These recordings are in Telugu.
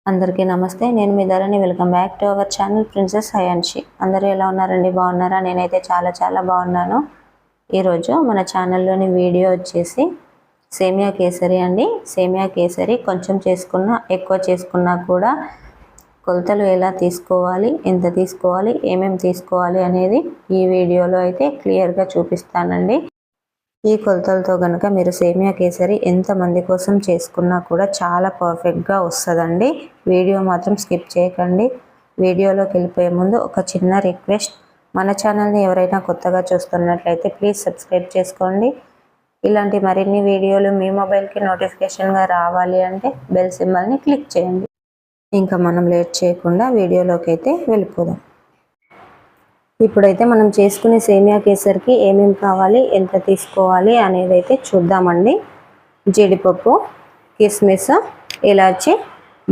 అందరికీ నమస్తే. నేను మీ Dharani. Welcome back to our channel princess Hayanshi. అందరూ ఎలా ఉన్నారండి? బాగున్నారా? నేనైతే చాలా బాగున్నాను. ఈరోజు మన ఛానల్లోని వీడియో వచ్చేసి సేమియా కేసరి అండి. సేమియా కేసరి కొంచెం చేసుకున్నా ఎక్కువ చేసుకున్నా కూడా కొలతలు ఎలా తీసుకోవాలి, ఎంత తీసుకోవాలి, ఏమేమి తీసుకోవాలి అనేది ఈ వీడియోలో అయితే క్లియర్గా చూపిస్తానండి. ఈ కొలతలతో కనుక మీరు సేమియా కేసరి ఎంతమంది కోసం చేసుకున్నా కూడా చాలా పర్ఫెక్ట్గా వస్తుందండి. వీడియో మాత్రం స్కిప్ చేయకండి. వీడియోలోకి వెళ్ళిపోయే ముందు ఒక చిన్న రిక్వెస్ట్, మన ఛానల్ని ఎవరైనా కొత్తగా చూస్తున్నట్లయితే ప్లీజ్ సబ్స్క్రైబ్ చేసుకోండి. ఇలాంటి మరిన్ని వీడియోలు మీ మొబైల్కి నోటిఫికేషన్గా రావాలి అంటే బెల్ సింబల్ని క్లిక్ చేయండి. ఇంకా మనం లేట్ చేయకుండా వీడియోలోకి అయితే వెళ్ళిపోదాం. ఇప్పుడైతే మనం చేసుకునే సేమియా కేసరికి ఏమేమి కావాలి, ఎంత తీసుకోవాలి అనేది అయితే చూద్దామండి. జీడిపప్పు, కిస్మిస్, ఇలాచి,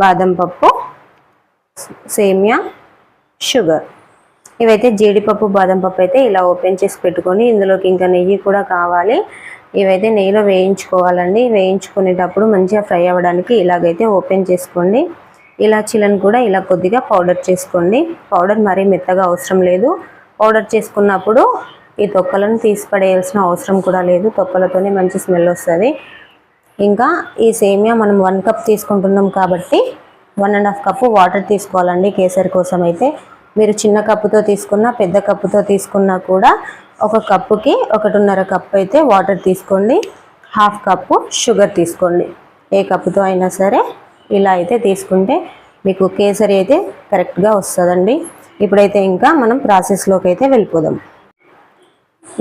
బాదం పప్పు, సేమియా, షుగర్. ఇవైతే జీడిపప్పు, బాదం పప్పు అయితే ఇలా ఓపెన్ చేసి పెట్టుకొని ఇందులోకి ఇంకా నెయ్యి కూడా కావాలి. ఇవైతే నెయ్యిలో వేయించుకోవాలండి. వేయించుకునేటప్పుడు మంచిగా ఫ్రై అవ్వడానికి ఇలాగైతే ఓపెన్ చేసుకోండి. ఇలాచీలను కూడా ఇలా కొద్దిగా పౌడర్ చేసుకోండి. పౌడర్ మరీ మెత్తగా అవసరం లేదు. పౌడర్ చేసుకున్నప్పుడు ఈ తొక్కలను తీసి పడేయాల్సిన అవసరం కూడా లేదు. తొక్కలతోనే మంచి స్మెల్ వస్తుంది. ఇంకా ఈ సేమియా మనం 1 కప్ తీసుకుంటున్నాం కాబట్టి 1.5 కప్పు వాటర్ తీసుకోవాలండి. కేసరి కోసం అయితే మీరు చిన్న కప్పుతో తీసుకున్నా, పెద్ద కప్పుతో తీసుకున్నా కూడా ఒక కప్పుకి 1.5 కప్పు అయితే వాటర్ తీసుకోండి. 1/2 కప్పు షుగర్ తీసుకోండి. ఏ కప్పుతో అయినా సరే ఇలా అయితే తీసుకుంటే మీకు కేసరి అయితే కరెక్ట్గా వస్తుందండి. ఇప్పుడైతే ఇంకా మనం ప్రాసెస్లోకి అయితే వెళ్ళిపోదాం.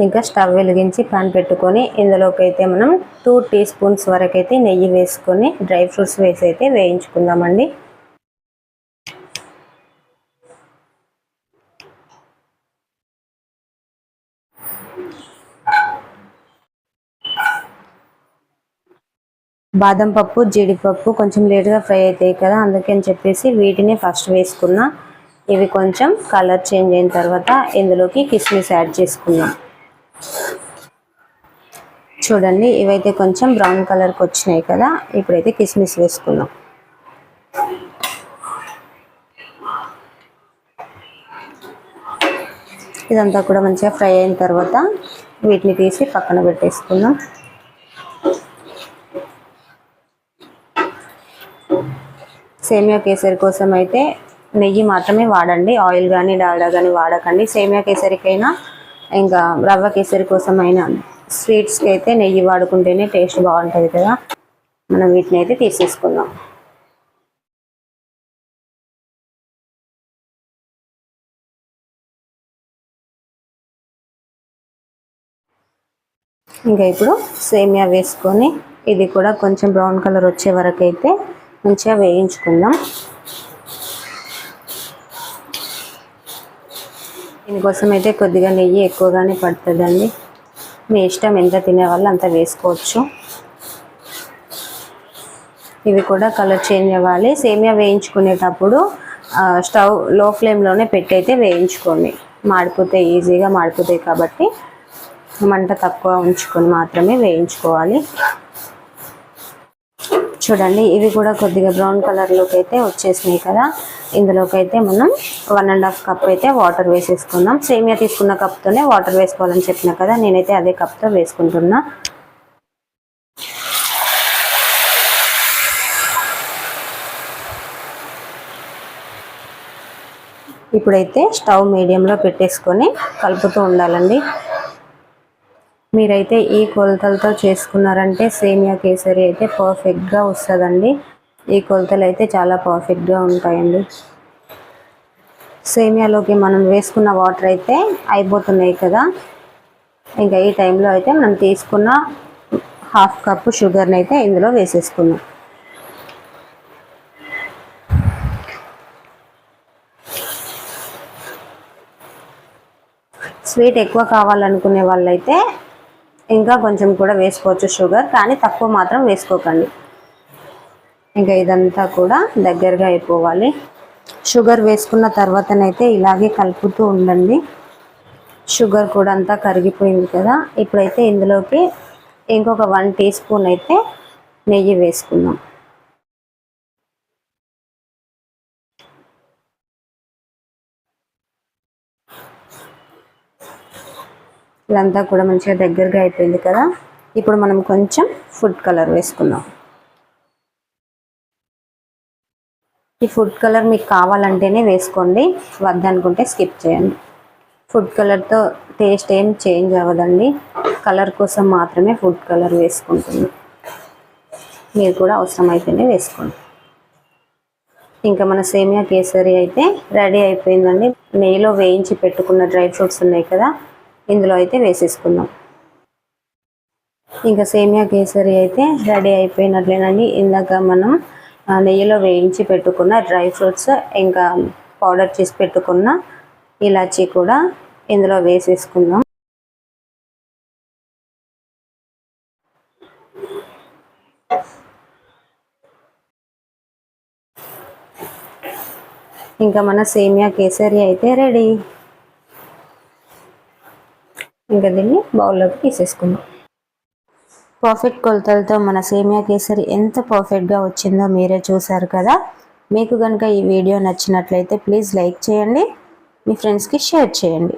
ఇంకా స్టవ్ వెలిగించి పాన్ పెట్టుకొని ఇందులోకి అయితే మనం 2 టీ స్పూన్స్ వరకు అయితే నెయ్యి వేసుకొని డ్రై ఫ్రూట్స్ వేసి అయితే వేయించుకుందామండి. బాదం పప్పు, జీడిపప్పు కొంచెం లేట్గా ఫ్రై అవుతాయి కదా, అందుకని చెప్పేసి వీటిని ఫస్ట్ వేసుకున్నా. ఇవి కొంచెం కలర్ చేంజ్ అయిన తర్వాత ఇందులోకి కిస్మిస్ యాడ్ చేసుకుందాం. చూడండి, ఇవైతే కొంచెం బ్రౌన్ కలర్కి వచ్చినాయి కదా, ఇప్పుడైతే కిస్మిస్ వేసుకుందాం. ఇదంతా కూడా మంచిగా ఫ్రై అయిన తర్వాత వీటిని తీసి పక్కన పెట్టేసుకుందాం. సేమియా కేసరి కోసం అయితే నెయ్యి మాత్రమే వాడండి. ఆయిల్ కానీ డాల్డా కానీ వాడకండి. సేమియా కేసరికైనా ఇంకా రవ్వ కేసరి కోసం అయినా స్వీట్స్కి అయితే నెయ్యి వాడుకుంటేనే టేస్ట్ బాగుంటుంది కదా. మనం వీటిని అయితే తీసేసుకుందాం. ఇంకా ఇప్పుడు సేమియా వేసుకొని ఇది కూడా కొంచెం బ్రౌన్ కలర్ వచ్చే వరకు అయితే మంచిగా వేయించుకుందాం. దీనికోసం అయితే కొద్దిగా నెయ్యి ఎక్కువగానే పడుతుందండి. మీ ఇష్టం, ఎంత తినేవాళ్ళు అంత వేసుకోవచ్చు. ఇవి కూడా కలర్ చేంజ్ అవ్వాలి. సేమియా వేయించుకునేటప్పుడు స్టవ్ లో ఫ్లేమ్లోనే పెట్టి అయితే వేయించుకోండి. మాడిపోతాయి, ఈజీగా మాడిపోతాయి కాబట్టి మంట తక్కువ ఉంచుకొని మాత్రమే వేయించుకోవాలి. చూడండి, ఇవి కూడా కొద్దిగా బ్రౌన్ కలర్లోకి అయితే వచ్చేసినాయి కదా. ఇందులోకి అయితే మనం 1.5 కప్ అయితే వాటర్ వేసేసుకుందాం. సేమియా తీసుకున్న కప్తోనే వాటర్ వేసుకోవాలని చెప్పిన కదా, నేనైతే అదే కప్తో వేసుకుంటున్నా. ఇప్పుడైతే స్టవ్ మీడియంలో పెట్టేసుకొని కలుపుతూ ఉండాలండి. మీరైతే ఈ కొలతలతో చేసుకున్నారంటే సేమియా కేసరి అయితే పర్ఫెక్ట్గా వస్తుందండి. ఈ కొలతలు అయితే చాలా పర్ఫెక్ట్గా ఉంటాయండి. సేమియాలోకి మనం వేసుకున్న వాటర్ అయితే అయిపోతున్నాయి కదా. ఇంకా ఈ టైంలో అయితే మనం తీసుకున్న 1/2 కప్పు షుగర్ని అయితే ఇందులో వేసేసుకున్నాం. స్వీట్ ఎక్కువ కావాలనుకునే వాళ్ళైతే ఇంకా కొంచెం కూడా వేసుకోవచ్చు షుగర్, కానీ తక్కువ మాత్రం వేసుకోకండి. ఇంకా ఇదంతా కూడా దగ్గరగా అయిపోవాలి. షుగర్ వేసుకున్న తర్వాతనైతే ఇలాగే కలుపుతూ ఉండండి. షుగర్ కూడా అంతా కరిగిపోయింది కదా. ఇప్పుడైతే ఇందులోకి ఇంకొక 1 టీ స్పూన్ అయితే నెయ్యి వేసుకుందాం. ఇదంతా కూడా మంచిగా దగ్గరగా అయిపోయింది కదా. ఇప్పుడు మనం కొంచెం ఫుడ్ కలర్ వేసుకుందాం. ఈ ఫుడ్ కలర్ మీకు కావాలంటేనే వేసుకోండి, వద్దనుకుంటే స్కిప్ చేయండి. ఫుడ్ కలర్తో టేస్ట్ ఏం చేంజ్ అవ్వదండి, కలర్ కోసం మాత్రమే ఫుడ్ కలర్ వేసుకుంటుంది. మీరు కూడా అవసరమైతేనే వేసుకోండి. ఇంకా మన సేమియా కేసరి అయితే రెడీ అయిపోయిందండి. నెయ్యిలో వేయించి పెట్టుకున్న డ్రై ఫ్రూట్స్ ఉన్నాయి కదా, ఇందులో అయితే వేసేసుకుందాం. ఇంకా సేమియా కేసరి అయితే రెడీ అయిపోయినట్లేనండి. ఇందాక మనం నెయ్యిలో వేయించి పెట్టుకున్న డ్రై ఫ్రూట్స్, ఇంకా పౌడర్ చేసి పెట్టుకున్న ఇలాచీ కూడా ఇందులో వేసేసుకుందాం. ఇంకా మన సేమియా కేసరి అయితే రెడీ. ఇంకా దీన్ని బౌల్లోకి తీసేసుకుందాం. పర్ఫెక్ట్ కొలతలతో మన సేమియా కేసరి ఎంత పర్ఫెక్ట్గా వచ్చిందో మీరే చూసారు కదా. మీకు కనుక ఈ వీడియో నచ్చినట్లయితే ప్లీజ్ లైక్ చేయండి, మీ ఫ్రెండ్స్కి షేర్ చేయండి.